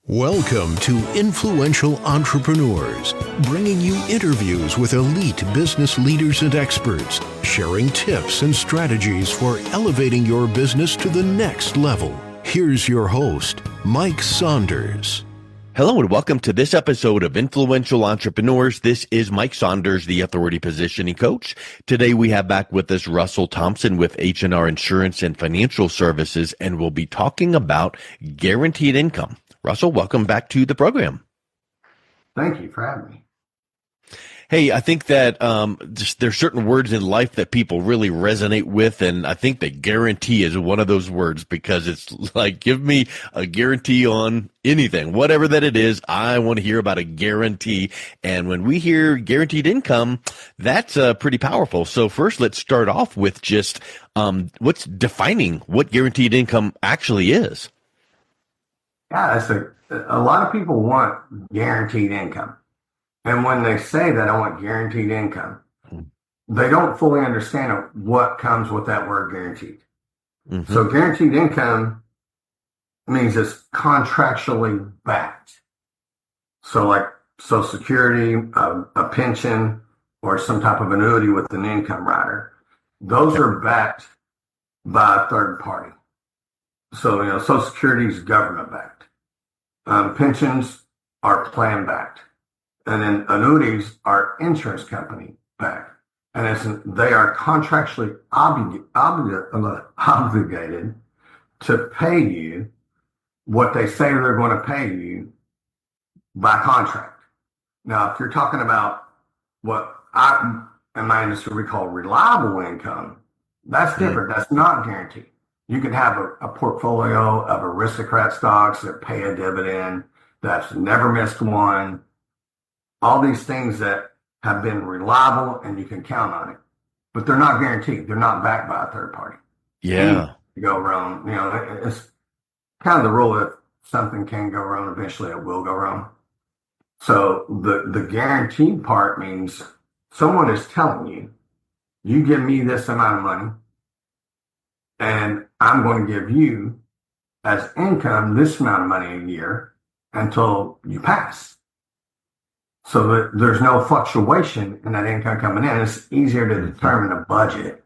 Welcome to Influential Entrepreneurs, bringing you interviews with elite business leaders and experts, sharing tips and strategies for elevating your business to the next level. Here's your host, Mike Saunders. Hello and welcome to this episode of Influential Entrepreneurs. This is Mike Saunders, the Authority Positioning Coach. Today we have back with us Russell Thompson with H&R Insurance and Financial Services, and we'll be talking about guaranteed income. Russell, welcome back to the program. Thank you for having me. Hey, I think that there's certain words in life that people really resonate with, and I think that guarantee is one of those words because it's like, give me a guarantee on anything, whatever that it is. I want to hear about a guarantee, and when we hear guaranteed income, that's pretty powerful. So first, let's start off with just what's defining what guaranteed income actually is. Yeah, a lot of people want guaranteed income. And when they say that I want guaranteed income, they don't fully understand what comes with that word guaranteed. Mm-hmm. So guaranteed income means it's contractually backed. So like Social Security, a pension, or some type of annuity with an income rider. Those are backed by a third party. So, Social Security is government backed. Pensions are plan backed. And then annuities are insurance company backed. And they are contractually obligated to pay you what they say they're going to pay you by contract. Now, if you're talking about what in my industry we call reliable income, that's different. That's not guaranteed. You can have a portfolio of aristocrat stocks that pay a dividend, that's never missed one. All these things that have been reliable and you can count on it, but they're not guaranteed. They're not backed by a third party. Yeah. You go wrong. It's kind of the rule that something can go wrong. Eventually it will go wrong. So the guaranteed part means someone is telling you, you give me this amount of money, and I'm going to give you as income this amount of money a year until you pass. So that there's no fluctuation in that income coming in. It's easier to determine a budget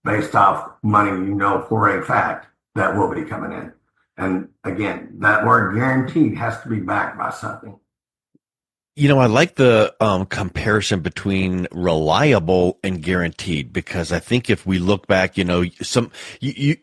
based off money for a fact that will be coming in. And again, that word guaranteed has to be backed by something. I like the comparison between reliable and guaranteed, because I think if we look back, you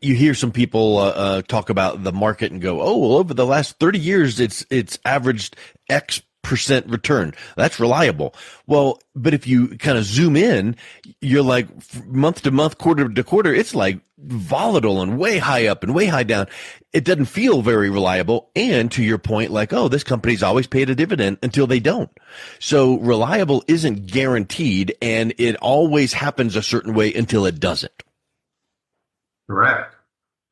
hear some people talk about the market and go, oh, well, over the last 30 years, it's averaged X percent return. That's reliable. Well, but if you kind of zoom in, you're like month to month, quarter to quarter, it's like volatile and way high up and way high down. It doesn't feel very reliable. And to your point, like, oh, this company's always paid a dividend until they don't. So reliable isn't guaranteed, and it always happens a certain way until it doesn't. Correct.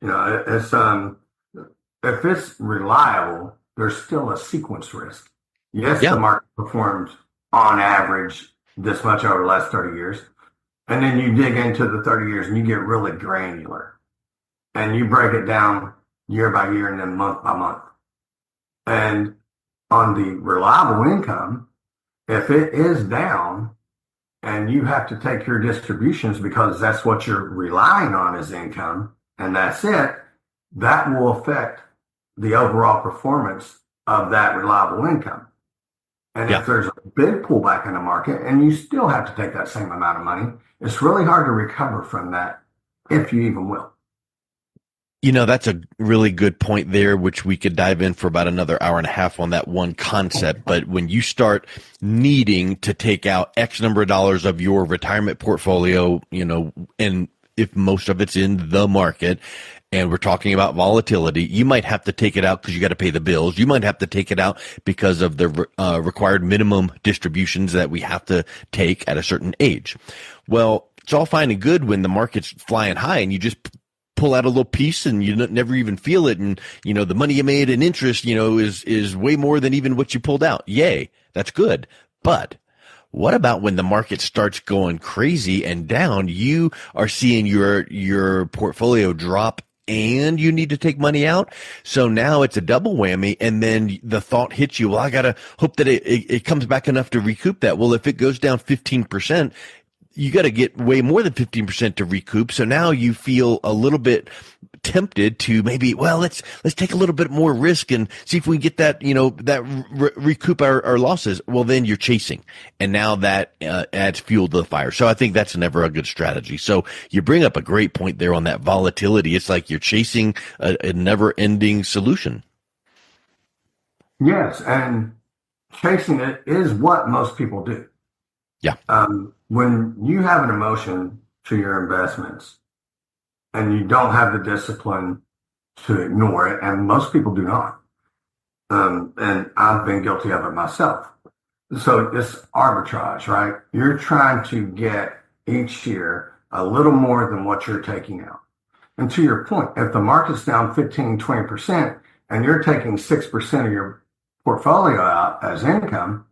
It's if it's reliable, there's still a sequence risk. Yes, The market performed on average this much over the last 30 years. And then you dig into the 30 years and you get really granular. And you break it down year by year and then month by month. And on the reliable income, if it is down and you have to take your distributions because that's what you're relying on as income, and that's it, that will affect the overall performance of that reliable income. And if there's a big pullback in the market and you still have to take that same amount of money, it's really hard to recover from that, if you even will. That's a really good point there, which we could dive in for about another hour and a half on that one concept. But when you start needing to take out X number of dollars of your retirement portfolio, and if most of it's in the market, and we're talking about volatility, you might have to take it out because you got to pay the bills. You might have to take it out because of the required minimum distributions that we have to take at a certain age. Well, it's all fine and good when the market's flying high and you just pull out a little piece and you never even feel it. And, the money you made in interest, is way more than even what you pulled out. Yay. That's good. But what about when the market starts going crazy and down? You are seeing your portfolio drop and you need to take money out. So now it's a double whammy. And then the thought hits you, well, I got to hope that it comes back enough to recoup that. Well, if it goes down 15%, you got to get way more than 15% to recoup. So now you feel a little bit tempted to maybe, well, let's take a little bit more risk and see if we can get that, recoup our losses. Well, then you're chasing, and now that adds fuel to the fire. So I think that's never a good strategy. So you bring up a great point there on that volatility. It's like you're chasing a never-ending solution. Yes, and chasing it is what most people do. Yeah. When you have an emotion to your investments and you don't have the discipline to ignore it, and most people do not, and I've been guilty of it myself. So it's arbitrage, right? You're trying to get each year a little more than what you're taking out. And to your point, if the market's down 15, 20%, and you're taking 6% of your portfolio out as income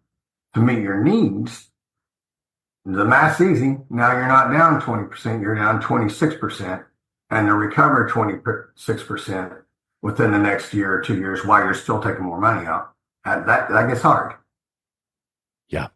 to meet your needs, the math's easy. Now you're not down 20%, you're down 26%, and to recover 26% within the next year or 2 years while you're still taking more money out, that gets hard. Yeah.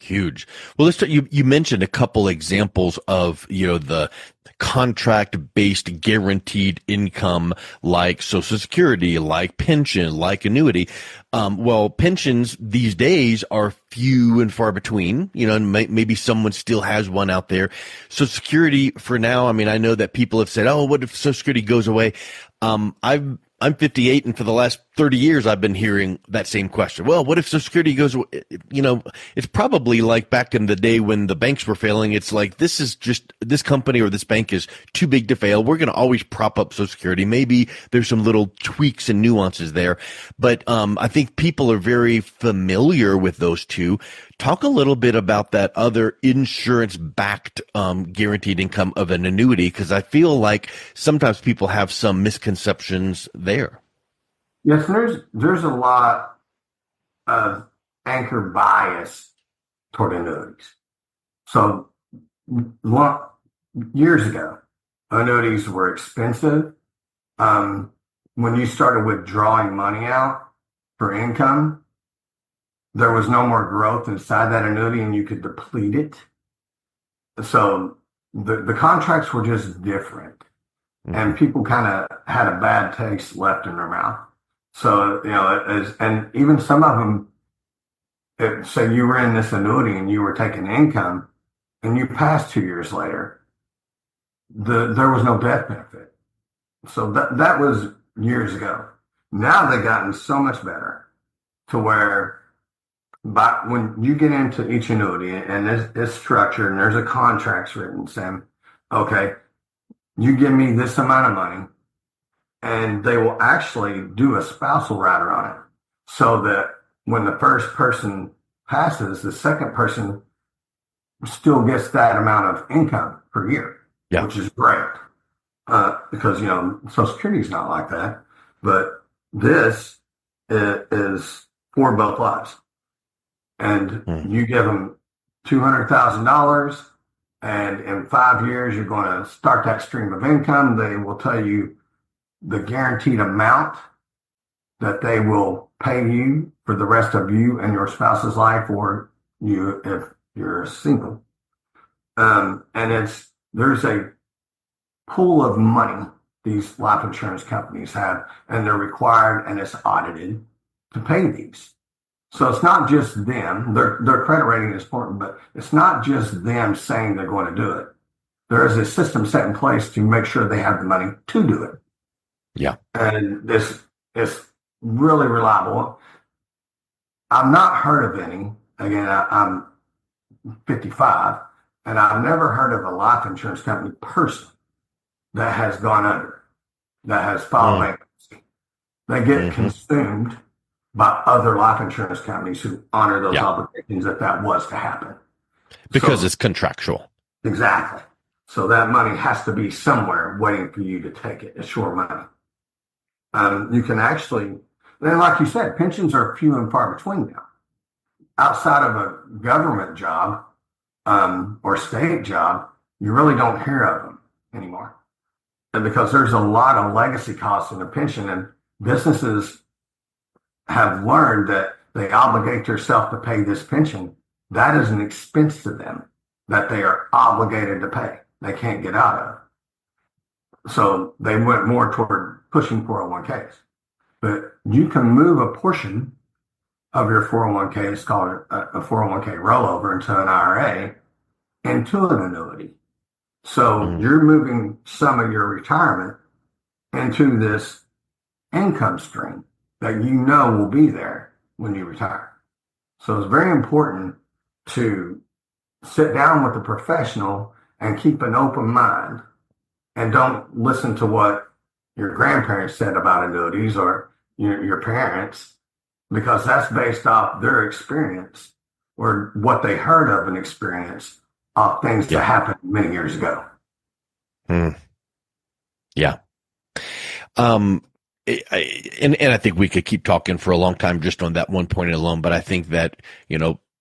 Huge. Well, let's start, you mentioned a couple examples of, the contract-based guaranteed income like Social Security, like pension, like annuity. Well, pensions these days are few and far between, and maybe someone still has one out there. Social Security for now, I mean, I know that people have said, oh, what if Social Security goes away? I'm 58, and for the last 30 years, I've been hearing that same question. Well, what if Social Security goes, it's probably like back in the day when the banks were failing. It's like, this company or this bank is too big to fail. We're going to always prop up Social Security. Maybe there's some little tweaks and nuances there. But I think people are very familiar with those two. Talk a little bit about that other insurance-backed guaranteed income of an annuity, because I feel like sometimes people have some misconceptions there. Yes, there's a lot of anchor bias toward annuities. So years ago, annuities were expensive. When you started withdrawing money out for income, there was no more growth inside that annuity and you could deplete it. So the contracts were just different. Mm-hmm. And people kind of had a bad taste left in their mouth. So, and even some of them, say you were in this annuity and you were taking income and you passed 2 years later, there was no death benefit. So that was years ago. Now they've gotten so much better to where when you get into each annuity and it's structured and there's a contract written saying, okay, you give me this amount of money, and they will actually do a spousal rider on it so that when the first person passes, the second person still gets that amount of income per year, which is great. Because, Social Security is not like that. But this is for both lives. And you give them $200,000, and in 5 years, you're going to start that stream of income. They will tell you the guaranteed amount that they will pay you for the rest of you and your spouse's life, or you if you're single. And there's a pool of money these life insurance companies have, and they're required and it's audited to pay these. So it's not just them. Their credit rating is important, but it's not just them saying they're going to do it. There is a system set in place to make sure they have the money to do it. Yeah. And this is really reliable. I've not heard of any. Again, I'm 55, and I've never heard of a life insurance company person that has gone under, that has filed bankruptcy. They get consumed by other life insurance companies who honor those obligations if that was to happen. Because it's contractual. Exactly. So that money has to be somewhere waiting for you to take it. It's your money. You can actually, then like you said, pensions are few and far between now. Outside of a government job or state job, you really don't hear of them anymore. because there's a lot of legacy costs in a pension, and businesses have learned that they obligate themselves to pay this pension. That is an expense to them that they are obligated to pay. They can't get out of. So they went more toward pushing 401ks. But you can move a portion of your 401k, it's called a 401k rollover, into an IRA, into an annuity. So you're moving some of your retirement into this income stream that you know will be there when you retire. So it's very important to sit down with a professional and keep an open mind, and don't listen to what your grandparents said about annuities or your parents, because that's based off their experience or what they heard of an experience of things that happened many years ago. Yeah. And I think we could keep talking for a long time just on that one point alone, but I think that,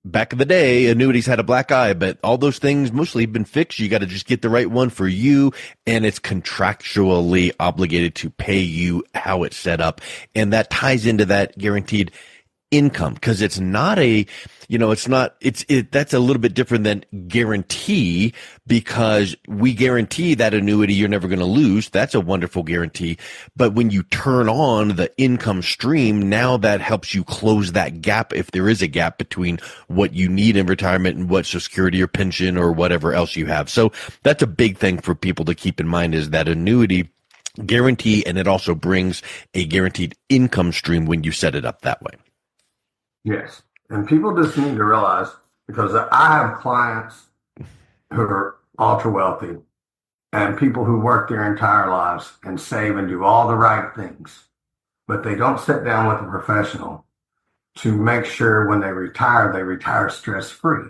back in the day, annuities had a black eye, but all those things mostly have been fixed. You got to just get the right one for you, and it's contractually obligated to pay you how it's set up. And that ties into that guaranteed income, because it's not that's a little bit different than guarantee, because we guarantee that annuity you're never going to lose. That's a wonderful guarantee. But when you turn on the income stream, now that helps you close that gap, if there is a gap between what you need in retirement and what Social Security or pension or whatever else you have. So that's a big thing for people to keep in mind, is that annuity guarantee, and it also brings a guaranteed income stream when you set it up that way. Yes. And people just need to realize, because I have clients who are ultra wealthy and people who work their entire lives and save and do all the right things, but they don't sit down with a professional to make sure when they retire stress-free.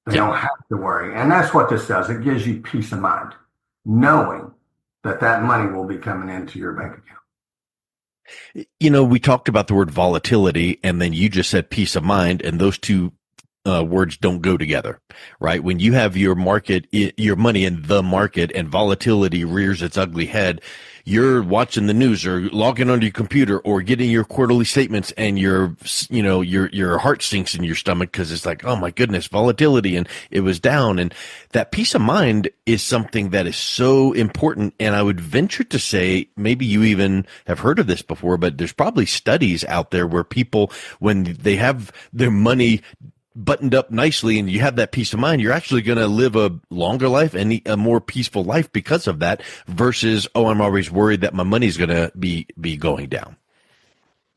They don't have to worry. And that's what this does. It gives you peace of mind, knowing that money will be coming into your bank account. We talked about the word volatility, and then you just said peace of mind, and those two words don't go together, right? When you have your money in the market, and volatility rears its ugly head, you're watching the news or logging onto your computer or getting your quarterly statements, and your heart sinks in your stomach, because it's like, oh my goodness, volatility, and it was down. And that peace of mind is something that is so important. And I would venture to say, maybe you even have heard of this before, but there's probably studies out there where people, when they have their money buttoned up nicely and you have that peace of mind, you're actually going to live a longer life and a more peaceful life because of that, versus, I'm always worried that my money's going to be going down.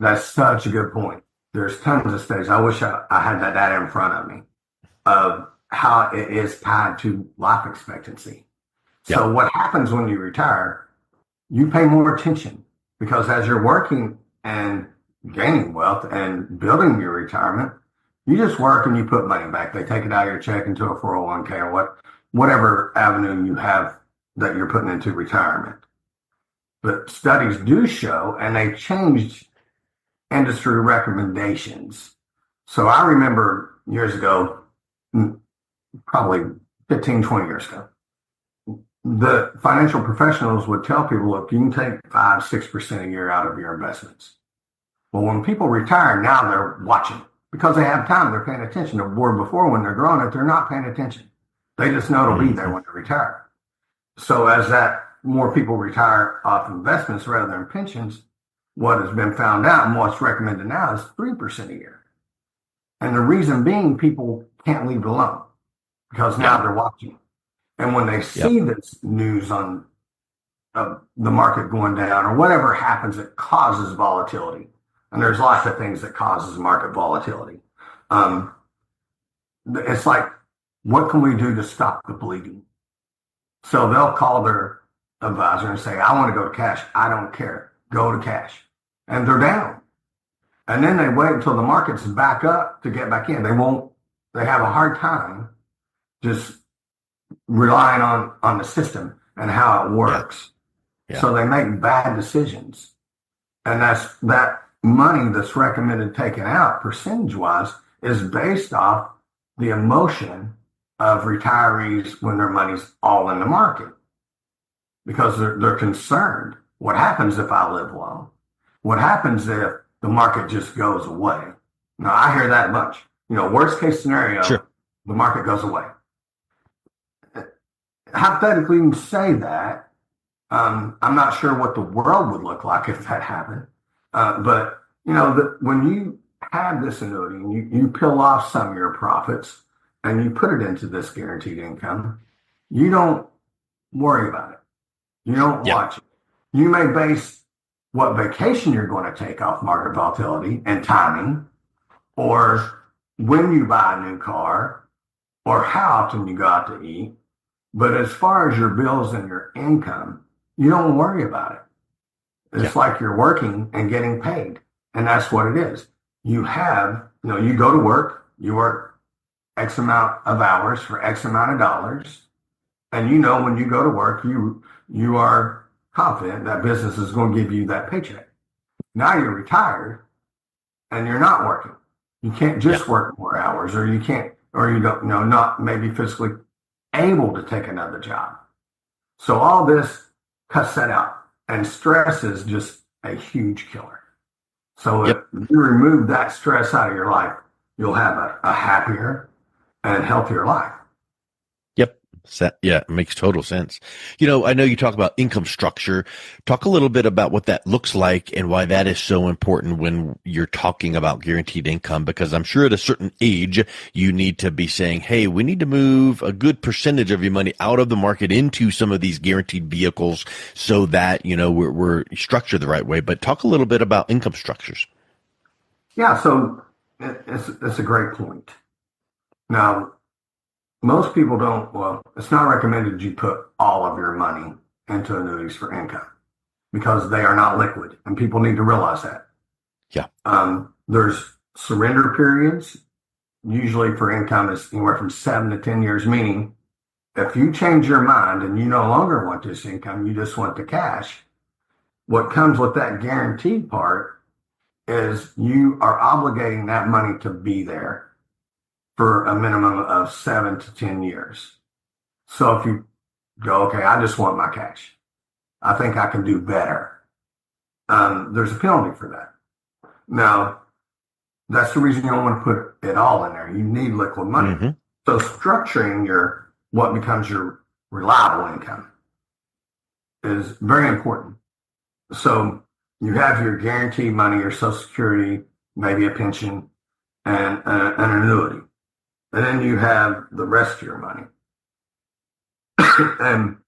That's such a good point. There's tons of studies. I wish I had that data in front of me of how it is tied to life expectancy. So what happens when you retire, you pay more attention, because as you're working and gaining wealth and building your retirement, you just work and you put money back. They take it out of your check into a 401k or whatever avenue you have that you're putting into retirement. But studies do show, and they changed industry recommendations. So I remember years ago, probably 15, 20 years ago, the financial professionals would tell people, look, you can take 5, 6% a year out of your investments. Well, when people retire, now they're watching. Because they have time, they're paying attention. Where before, when they're growing up, they're not paying attention. They just know it'll be there when they retire. So as that more people retire off investments rather than pensions, what has been found out and what's recommended now is 3% a year. And the reason being, people can't leave it alone, because now they're watching. And when they see this news on the market going down or whatever happens that causes volatility, and there's lots of things that causes market volatility. It's like, what can we do to stop the bleeding? So they'll call their advisor and say, I want to go to cash. I don't care. Go to cash. And they're down. And then they wait until the market's back up to get back in. They have a hard time just relying on the system and how it works. Yeah. So they make bad decisions. And that money that's recommended taken out percentage-wise is based off the emotion of retirees when their money's all in the market. because they're concerned. What happens if I live long? What happens if the market just goes away? Now, I hear that much. Worst case scenario, Sure. the market goes away. Hypothetically, you can say that. I'm not sure what the world would look like if that happened. But when you have this annuity and you peel off some of your profits and you put it into this guaranteed income, you don't worry about it. You don't watch it. You may base what vacation you're going to take off market volatility and timing, or when you buy a new car, or how often you go out to eat. But as far as your bills and your income, you don't worry about it. It's like you're working and getting paid. And that's what it is. You go to work, you work X amount of hours for X amount of dollars. And when you go to work, you are confident that business is going to give you that paycheck. Now you're retired and you're not working. You can't just work more hours, or you can't, or you don't, not maybe physically able to take another job. So all this cuts that out. And stress is just a huge killer. So if you remove that stress out of your life, you'll have a happier and healthier life. Yeah, it makes total sense. I know you talk about income structure. Talk a little bit about what that looks like and why that is so important when you're talking about guaranteed income, because I'm sure at a certain age, you need to be saying, hey, we need to move a good percentage of your money out of the market into some of these guaranteed vehicles so that, we're structured the right way. But talk a little bit about income structures. Yeah, so it's a great point. Now, most people it's not recommended you put all of your money into annuities for income because they are not liquid, and people need to realize that. Yeah. There's surrender periods, usually for income is anywhere from 7 to 10 years, meaning if you change your mind and you no longer want this income, you just want the cash, what comes with that guaranteed part is you are obligating that money to be there for a minimum of 7 to 10 years. So if you go, okay, I just want my cash, I think I can do better, there's a penalty for that. Now, that's the reason you don't want to put it all in there. You need liquid money. Mm-hmm. So structuring what becomes your reliable income is very important. So you have your guaranteed money, your Social Security, maybe a pension, and an annuity. And then you have the rest of your money. And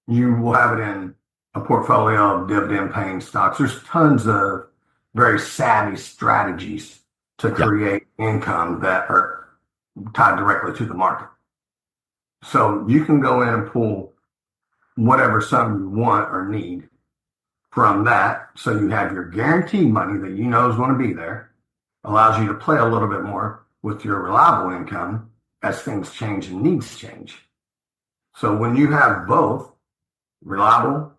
you will have it in a portfolio of dividend-paying stocks. There's tons of very savvy strategies to create income that are tied directly to the market. So you can go in and pull whatever sum you want or need from that. So you have your guaranteed money that is going to be there, allows you to play a little bit more with your reliable income as things change and needs change. So when you have both reliable,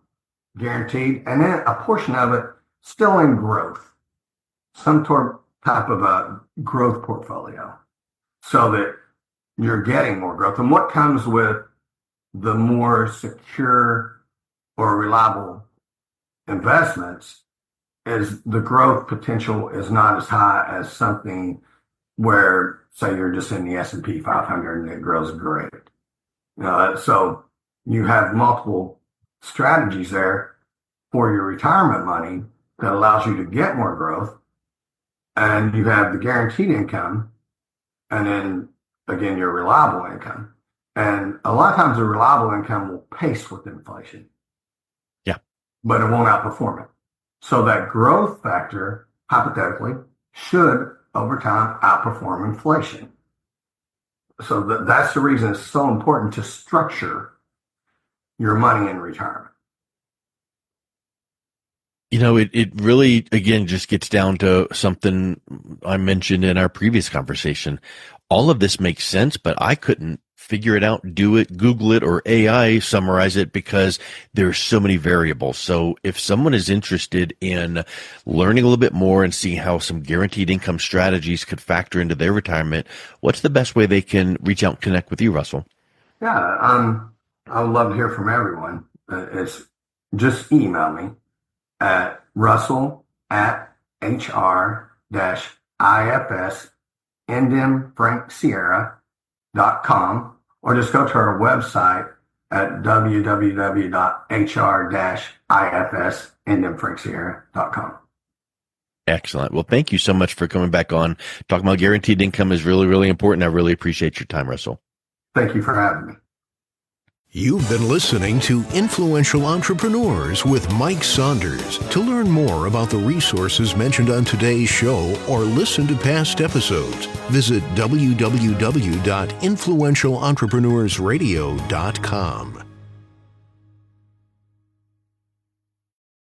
guaranteed, and then a portion of it still in growth, some type of a growth portfolio, so that you're getting more growth. And what comes with the more secure or reliable investments is the growth potential is not as high as something where, say, you're just in the S&P 500 and it grows great. So you have multiple strategies there for your retirement money that allows you to get more growth. And you have the guaranteed income, and then, again, your reliable income. And a lot of times the reliable income will pace with inflation. Yeah. But it won't outperform it. So that growth factor, hypothetically, should over time outperform inflation. So that's the reason it's so important to structure your money in retirement. It really, again, just gets down to something I mentioned in our previous conversation. All of this makes sense, but I couldn't figure it out, do it, Google it, or AI summarize it because there's so many variables. So if someone is interested in learning a little bit more and seeing how some guaranteed income strategies could factor into their retirement, what's the best way they can reach out and connect with you, Russell? Yeah, I would love to hear from everyone. It's just email me at russell@hr-ifs-endemfranksierra.com, or just go to our website at www.hr-ifs-endemfranksierra.com. Excellent. Well, thank you so much for coming back on. Talking about guaranteed income is really, really important. I really appreciate your time, Russell. Thank you for having me. You've been listening to Influential Entrepreneurs with Mike Saunders. To learn more about the resources mentioned on today's show or listen to past episodes, visit www.influentialentrepreneursradio.com.